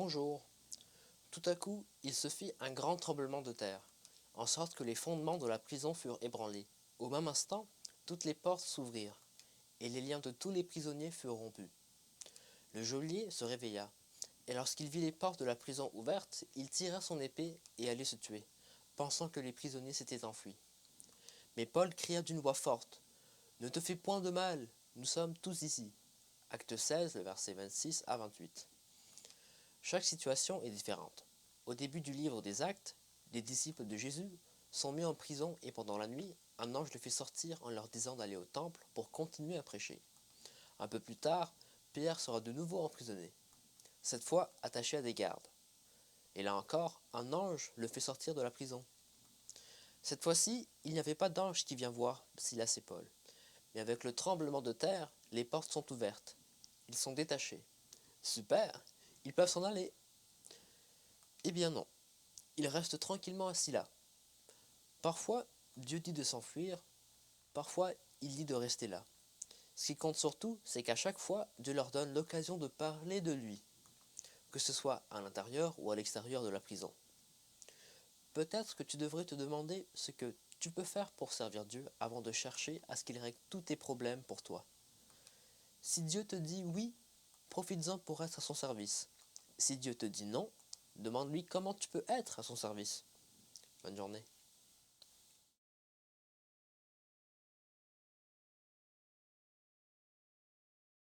Bonjour. Tout à coup, il se fit un grand tremblement de terre, en sorte que les fondements de la prison furent ébranlés. Au même instant, toutes les portes s'ouvrirent, et les liens de tous les prisonniers furent rompus. Le geôlier se réveilla, et lorsqu'il vit les portes de la prison ouvertes, il tira son épée et allait se tuer, pensant que les prisonniers s'étaient enfuis. Mais Paul cria d'une voix forte, « Ne te fais point de mal, nous sommes tous ici. » Acte 16, versets 26 à 28. Chaque situation est différente. Au début du livre des Actes, les disciples de Jésus sont mis en prison et pendant la nuit, un ange les fait sortir en leur disant d'aller au temple pour continuer à prêcher. Un peu plus tard, Pierre sera de nouveau emprisonné, cette fois attaché à des gardes. Et là encore, un ange le fait sortir de la prison. Cette fois-ci, il n'y avait pas d'ange qui vient voir Silas et Paul. Mais avec le tremblement de terre, les portes sont ouvertes. Ils sont détachés. Super, ils peuvent s'en aller. Eh bien non, ils restent tranquillement assis là. Parfois, Dieu dit de s'enfuir, parfois il dit de rester là. Ce qui compte surtout, c'est qu'à chaque fois, Dieu leur donne l'occasion de parler de lui, que ce soit à l'intérieur ou à l'extérieur de la prison. Peut-être que tu devrais te demander ce que tu peux faire pour servir Dieu avant de chercher à ce qu'il règle tous tes problèmes pour toi. Si Dieu te dit oui, profites-en pour être à son service. Si Dieu te dit non, demande-lui comment tu peux être à son service. Bonne journée.